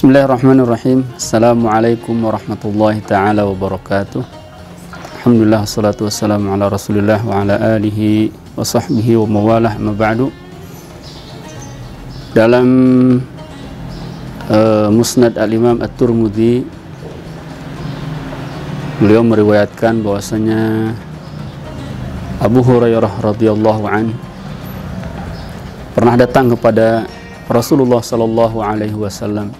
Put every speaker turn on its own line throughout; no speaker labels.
Bismillahirrahmanirrahim. Assalamualaikum warahmatullahi ta'ala wabarakatuh. Alhamdulillah, wassalatu wassalamu ala rasulillah wa ala alihi wa sahbihi wa mawalah, amma ba'du. Dalam Musnad al-Imam At-Tirmidzi, beliau meriwayatkan bahwasanya Abu Hurairah radhiyallahu an pernah datang kepada Rasulullah sallallahu alaihi wasallam.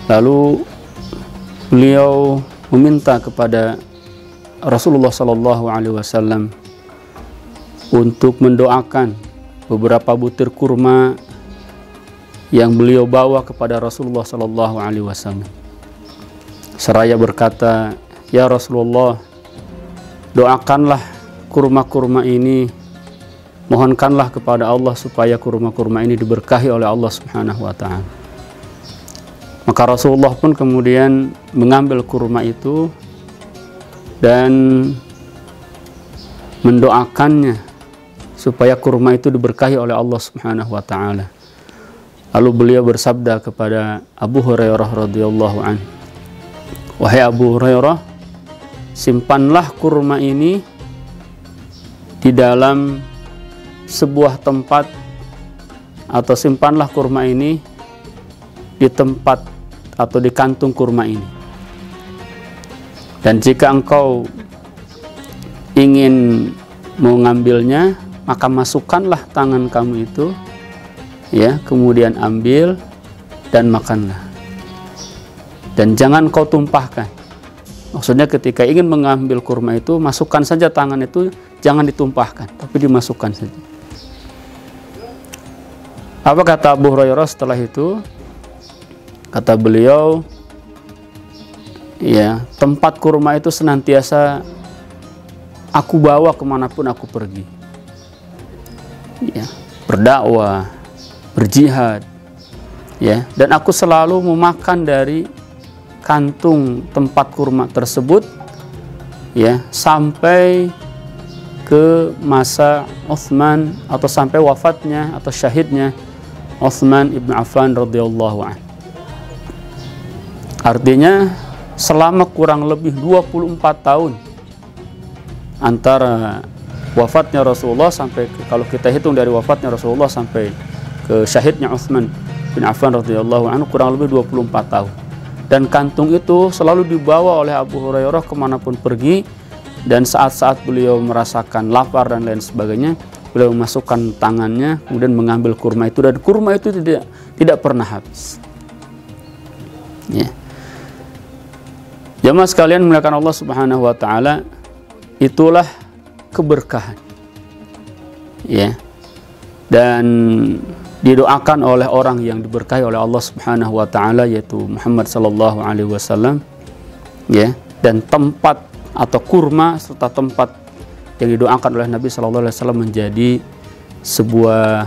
Lalu beliau meminta kepada Rasulullah sallallahu alaihi wasallam untuk mendoakan beberapa butir kurma yang beliau bawa kepada Rasulullah sallallahu alaihi wasallam. Seraya berkata, "Ya Rasulullah, doakanlah kurma-kurma ini, mohonkanlah kepada Allah supaya kurma-kurma ini diberkahi oleh Allah Subhanahu wa ta'ala." Maka Rasulullah pun kemudian mengambil kurma itu dan mendoakannya supaya kurma itu diberkahi oleh Allah Subhanahu wa ta'ala. Lalu beliau bersabda kepada Abu Hurairah radhiyallahu anhu, "Wahai Abu Hurairah, simpanlah kurma ini di dalam sebuah tempat, atau simpanlah kurma ini di tempat atau di kantung kurma ini. Dan jika engkau ingin mengambilnya, maka masukkanlah tangan kamu itu, ya, kemudian ambil dan makanlah. Dan jangan kau tumpahkan." Maksudnya ketika ingin mengambil kurma itu, masukkan saja tangan itu, jangan ditumpahkan, tapi dimasukkan saja. Apa kata Abu Hurairah setelah itu? Kata beliau, ya, tempat kurma itu senantiasa aku bawa kemanapun aku pergi, ya, berdakwah, berjihad, ya, dan aku selalu memakan dari kantung tempat kurma tersebut, ya, sampai ke masa Utsman atau sampai wafatnya atau syahidnya Utsman ibn Affan radhiyallahu anhu. Artinya selama kurang lebih 24 tahun antara wafatnya Rasulullah sampai kalau kita hitung dari wafatnya Rasulullah sampai ke syahidnya Utsman bin Affan radhiyallahu anhu, kurang lebih 24 tahun. Dan kantung itu selalu dibawa oleh Abu Hurairah kemanapun pergi, dan saat-saat beliau merasakan lapar dan lain sebagainya, beliau memasukkan tangannya kemudian mengambil kurma itu, dan kurma itu tidak pernah habis. Ya. Jamaah sekalian muliakan Allah Subhanahu wa ta'ala, itulah keberkahan, ya, dan didoakan oleh orang yang diberkahi oleh Allah Subhanahu wa ta'ala, yaitu Muhammad sallallahu alaihi wasallam, ya. Dan tempat atau kurma serta tempat yang didoakan oleh Nabi sallallahu alaihi wasallam menjadi sebuah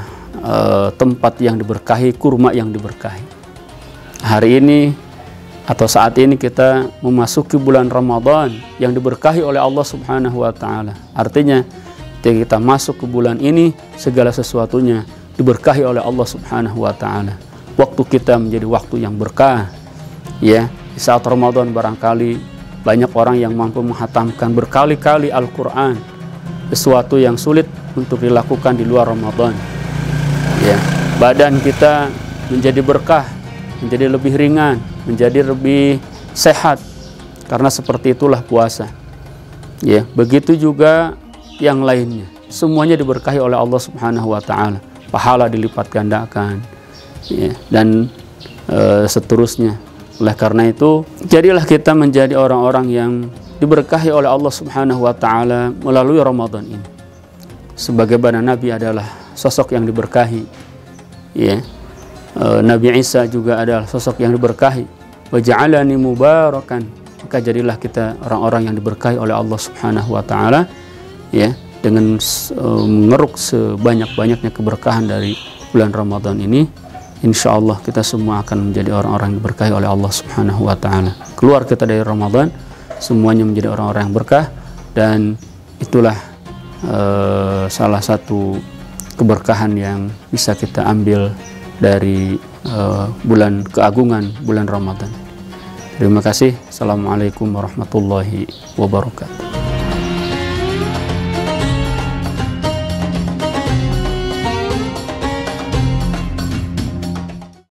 tempat yang diberkahi, kurma yang diberkahi. Hari ini atau saat ini kita memasuki bulan Ramadan yang diberkahi oleh Allah Subhanahu wa ta'ala. Artinya ketika kita masuk ke bulan ini, segala sesuatunya diberkahi oleh Allah Subhanahu wa ta'ala. Waktu kita menjadi waktu yang berkah, ya. Di saat Ramadan barangkali banyak orang yang mampu menghatamkan berkali-kali Al-Quran, sesuatu yang sulit untuk dilakukan di luar Ramadan, ya. Badan kita menjadi berkah, menjadi lebih ringan, menjadi lebih sehat, karena seperti itulah puasa, ya. Begitu juga yang lainnya, semuanya diberkahi oleh Allah Subhanahu wa ta'ala. Pahala dilipat gandakan, ya, dan seterusnya. Oleh karena itu, jadilah kita menjadi orang-orang yang diberkahi oleh Allah Subhanahu wa ta'ala melalui Ramadan ini. Sebagaimana Nabi adalah sosok yang diberkahi, ya. Nabi Isa juga adalah sosok yang diberkahi. Wa ja'alani mubarakan, maka jadilah kita orang-orang yang diberkahi oleh Allah Subhanahu wa ta'ala, ya, dengan mengeruk sebanyak-banyaknya keberkahan dari bulan Ramadan ini. Insya Allah kita semua akan menjadi orang-orang yang diberkahi oleh Allah Subhanahu wa ta'ala. Keluar kita dari Ramadan, semuanya menjadi orang-orang yang berkah, dan itulah salah satu keberkahan yang bisa kita ambil dari bulan keagungan bulan Ramadan. Terima kasih. Assalamualaikum warahmatullahi wabarakatuh.